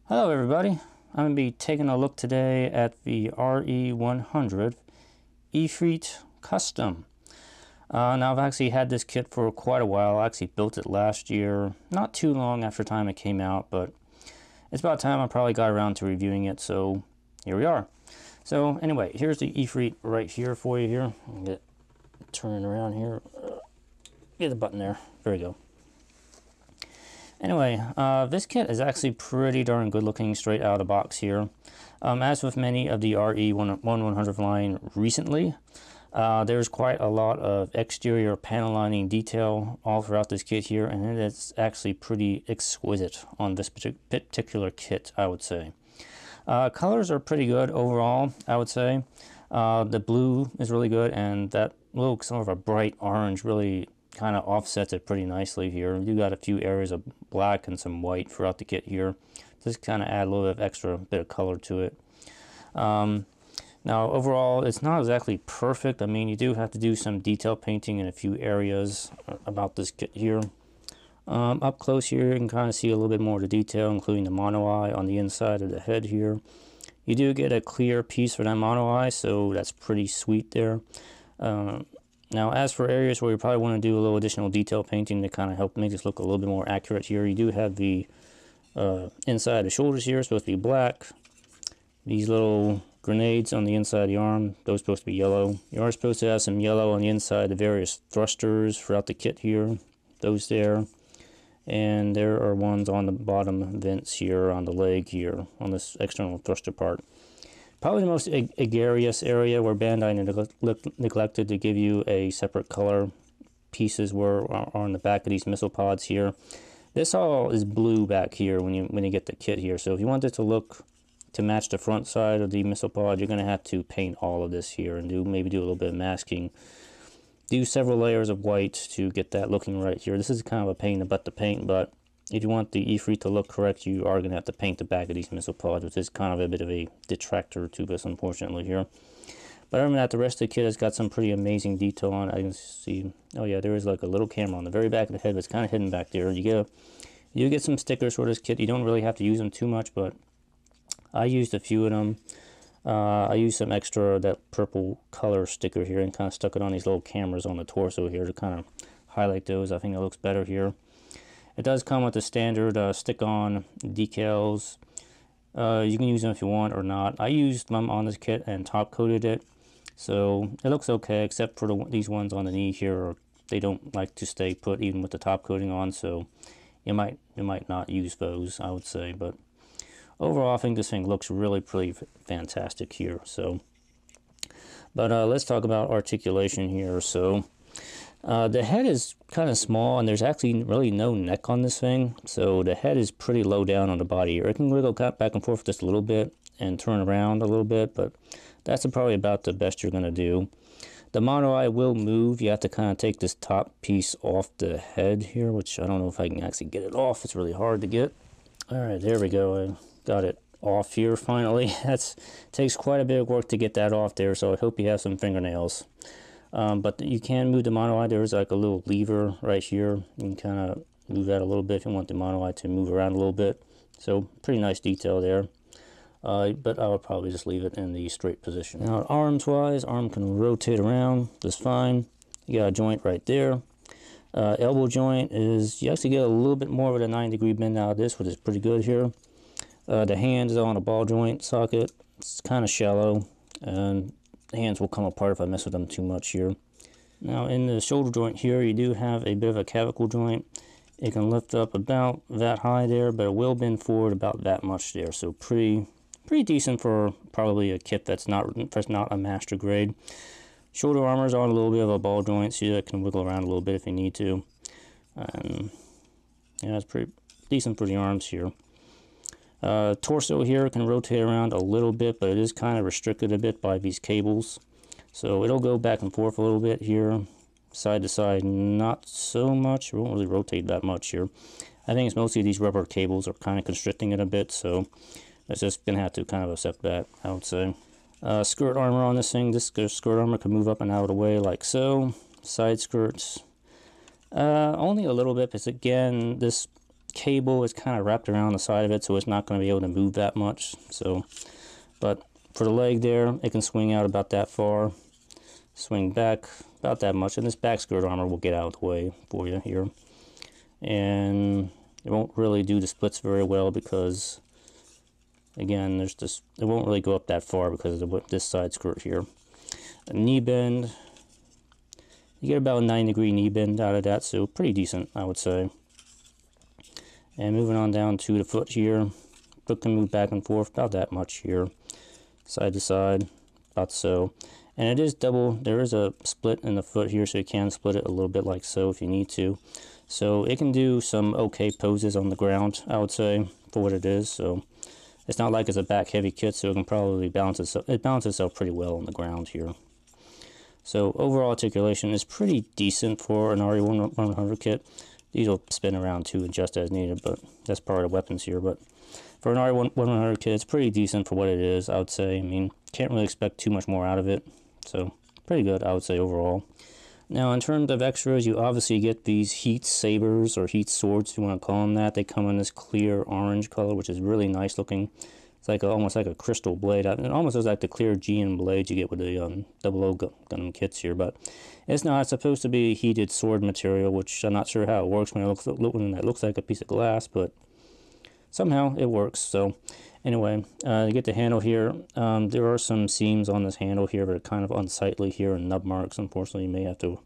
Hello everybody, I'm going to be taking a look today at the RE100 Efreet Custom. Now I've actually had this kit for quite a while. I actually built it last year, not too long after time it came out, but it's about time I probably got around to reviewing it, so here we are. So anyway, here's the Efreet right here for you here. Get turn around here, get the button there, there we go. Anyway, this kit is actually pretty darn good looking straight out of the box here. As with many of the RE100 line recently, there's quite a lot of exterior panel lining detail all throughout this kit here, and it is actually pretty exquisite on this particular kit, I would say. Colors are pretty good overall, I would say. The blue is really good, and that little sort of a bright orange really kind of offsets it pretty nicely here. You got a few areas of black and some white throughout the kit here. Just kind of add a little bit of extra bit of color to it. Now overall it's not exactly perfect. I mean, you do have to do some detail painting in a few areas about this kit here. Up close here you can kind of see a little bit more of the detail, including the monoeye on the inside of the head here. You do get a clear piece for that monoeye, so that's pretty sweet there. Now, as for areas where you probably want to do a little additional detail painting to kind of help make this look a little bit more accurate here, you do have the inside of the shoulders here, supposed to be black. These little grenades on the inside of the arm, those are supposed to be yellow. You are supposed to have some yellow on the inside of the various thrusters throughout the kit here, those there. And there are ones on the bottom vents here, on the leg here, on this external thruster part. Probably the most egregious area where Bandai neglected to give you a separate color pieces are on the back of these missile pods here. This all is blue back here when you get the kit here. So if you want it to look to match the front side of the missile pod, you're going to have to paint all of this here and maybe do a little bit of masking. Do several layers of white to get that looking right here. This is kind of a pain in the butt to paint, but if you want the Efreet to look correct, you are going to have to paint the back of these missile pods, which is kind of a bit of a detractor to this, unfortunately, here. But other than that, the rest of the kit has got some pretty amazing detail on it. I can see, oh yeah, there is like a little camera on the very back of the head, but it's kind of hidden back there. You get some stickers for this kit. You don't really have to use them too much, but I used a few of them. I used some extra, that purple color sticker here, and kind of stuck it on these little cameras on the torso here to kind of highlight those. I think it looks better here. It does come with the standard stick-on decals. You can use them if you want or not. I used them on this kit and top-coated it, so it looks okay, except for these ones on the knee here. They don't like to stay put even with the top coating on, so you might not use those, I would say. But overall, I think this thing looks really pretty fantastic here. So, but let's talk about articulation here. So the head is kind of small, and there's actually really no neck on this thing, so the head is pretty low down on the body here. It can wiggle back and forth just a little bit and turn around a little bit, but that's probably about the best you're going to do. The monoeye will move. You have to kind of take this top piece off the head here, which I don't know if I can actually get it off. It's really hard to get. Alright, there we go. I got it off here finally. Takes quite a bit of work to get that off there, so I hope you have some fingernails. But you can move the monoeye. There's like a little lever right here. You can kind of move that a little bit if you want the monoeye to move around a little bit. So pretty nice detail there. But I would probably just leave it in the straight position. Now arms wise, arm can rotate around just fine. You got a joint right there. Elbow joint is, you actually get a little bit more of a 90-degree bend out of this, which is pretty good here. The hand is on a ball joint socket. It's kind of shallow, and the hands will come apart if I mess with them too much here. Now in the shoulder joint here, you do have a bit of a clavicle joint. It can lift up about that high there, but it will bend forward about that much there. So pretty decent for probably a kit that's not a master grade. Shoulder armor is on a little bit of a ball joint, so you can wiggle around a little bit if you need to. And yeah, it's pretty decent for the arms here. Torso here can rotate around a little bit, but it is kind of restricted a bit by these cables, so it'll go back and forth a little bit here, side to side, not so much. It won't really rotate that much here. I think it's mostly these rubber cables are kind of constricting it a bit, so it's just gonna have to kind of accept that, I would say. Skirt armor on this thing. This skirt armor can move up and out of the way like so. Side skirts, only a little bit, because again, this cable is kind of wrapped around the side of it, so it's not going to be able to move that much. So, but for the leg there, it can swing out about that far, swing back about that much, and this back skirt armor will get out of the way for you here. And it won't really do the splits very well because, again, there's this, it won't really go up that far because of this side skirt here. A knee bend, you get about a 9-degree knee bend out of that, so pretty decent, I would say. And moving on down to the foot here, foot can move back and forth about that much here, side to side, about so. And it is double, there is a split in the foot here, so you can split it a little bit like so if you need to. So it can do some okay poses on the ground, I would say, for what it is. So it's not like it's a back heavy kit, so it can probably balance itself. It balances itself pretty well on the ground here. So overall articulation is pretty decent for an RE100 kit. These will spin around too, adjust as needed, but that's part of the weapons here. But for an RE100 kit, it's pretty decent for what it is, I would say. I mean, can't really expect too much more out of it. So pretty good, I would say, overall. Now, in terms of extras, you obviously get these heat sabers or heat swords, if you want to call them that. They come in this clear orange color, which is really nice looking. It's like almost like a crystal blade. It almost looks like the clear GN blades you get with the 00 Gundam kits here, but it's not. It's supposed to be heated sword material, which I'm not sure how it works when it looks like a piece of glass, but somehow it works. So anyway, you get the handle here. There are some seams on this handle here that are kind of unsightly here and nub marks. Unfortunately, you may have to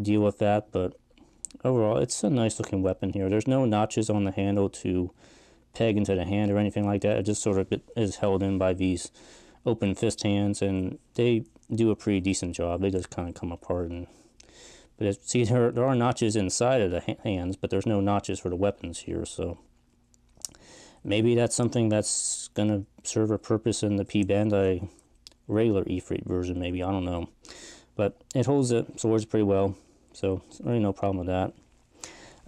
deal with that, but overall, it's a nice looking weapon here. There's no notches on the handle to peg into the hand or anything like that. It just sort of is held in by these open fist hands, and they do a pretty decent job. They just kind of come apart. But see, there are notches inside of the hands, but there's no notches for the weapons here, so maybe that's something that's going to serve a purpose in the P Bandai regular Efreet version, maybe, I don't know. But it holds the swords pretty well, so really no problem with that.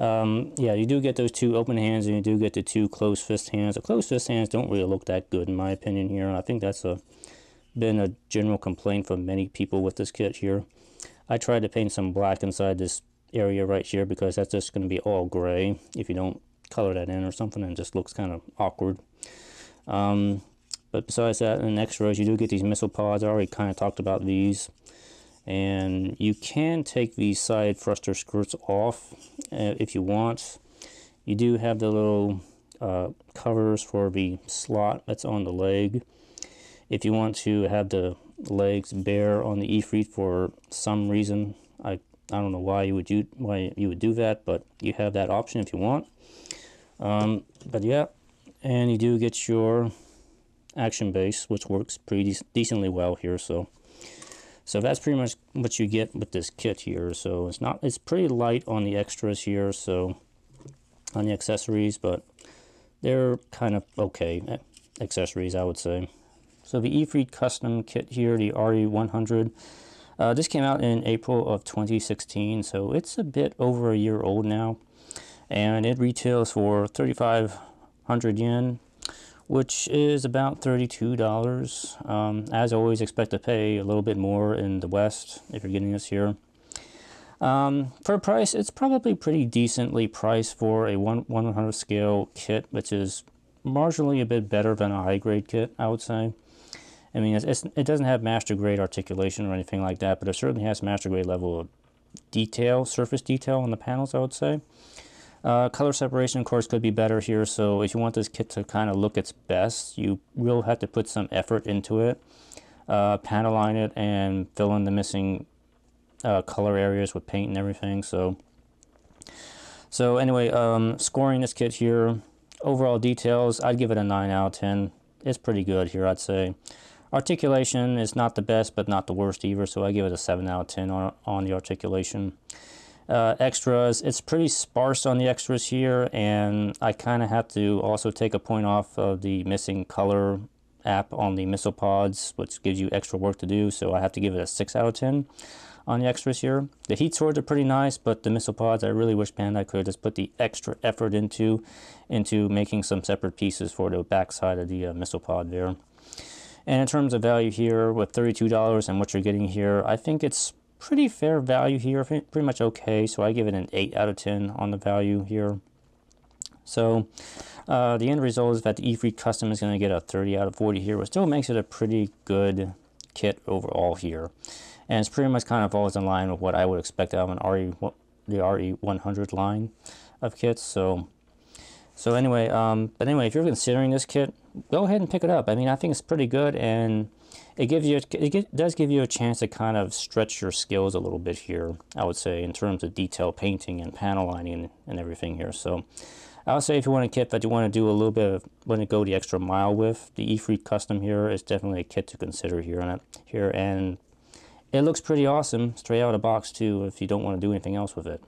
Yeah, you do get those two open hands, and you do get the two closed fist hands. The closed fist hands don't really look that good, in my opinion, here. And I think that's been a general complaint from many people with this kit here. I tried to paint some black inside this area right here because that's just going to be all gray if you don't color that in or something, and it just looks kind of awkward. But besides that, in extras, you do get these missile pods. I already kind of talked about these. And you can take these side thruster skirts off if you want. You do have the little covers for the slot that's on the leg. If you want to have the legs bare on the Efreet for some reason, I don't know why you would do that, but you have that option if you want. But yeah, and you do get your action base, which works pretty decently well here. So that's pretty much what you get with this kit here. So it's pretty light on the extras here, so on the accessories, but they're kind of okay accessories, I would say. So the Efreet Custom kit here, the RE100, this came out in April of 2016, so it's a bit over a year old now, and it retails for 3,500 yen. Which is about $32. As always, expect to pay a little bit more in the West if you're getting this here. For a price, it's probably pretty decently priced for a 1/100 scale kit, which is marginally a bit better than a high grade kit, I would say. I mean, it doesn't have master grade articulation or anything like that, but it certainly has master grade level of detail, surface detail on the panels, I would say. Color separation, of course, could be better here, so if you want this kit to kind of look its best, you will have to put some effort into it. Panel line it and fill in the missing color areas with paint and everything. So anyway, scoring this kit here, overall details, I'd give it a 9 out of 10. It's pretty good here, I'd say. Articulation is not the best, but not the worst either, so I give it a 7 out of 10 on the articulation. Extras, it's pretty sparse on the extras here, and I kind of have to also take a point off of the missing color app on the missile pods, which gives you extra work to do, so I have to give it a 6 out of 10 on the extras here. The heat swords are pretty nice, but the missile pods, I really wish Bandai could just put the extra effort into making some separate pieces for the back side of the missile pod there. And in terms of value here, with $32 and what you're getting here, I think it's pretty fair value here, pretty much okay, so I give it an 8 out of 10 on the value here. So the end result is that the Efreet Custom is going to get a 30 out of 40 here, which still makes it a pretty good kit overall here. And it's pretty much kind of falls in line with what I would expect out of the RE100 line of kits. So anyway, but anyway, if you're considering this kit, go ahead and pick it up. I mean, I think it's pretty good, and it does give you a chance to kind of stretch your skills a little bit here, I would say, in terms of detail painting and panel lining and everything here. So I would say if you want a kit that you want to do a little bit of, want to go the extra mile with, the Efreet Custom here is definitely a kit to consider here. And it looks pretty awesome straight out of the box too, if you don't want to do anything else with it.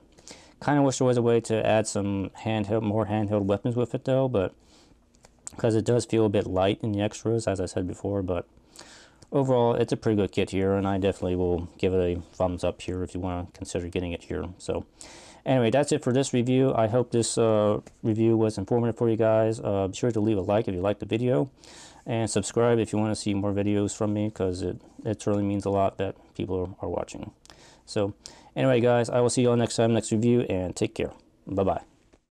Kind of wish there was a way to add some more handheld weapons with it though, but because it does feel a bit light in the extras, as I said before. But overall, it's a pretty good kit here, and I definitely will give it a thumbs up here if you want to consider getting it here. So anyway, that's it for this review. I hope this review was informative for you guys. Be sure to leave a like if you liked the video, and subscribe if you want to see more videos from me, because it certainly means a lot that people are watching. So anyway, guys, I will see you all next time, next review, and take care. Bye-bye.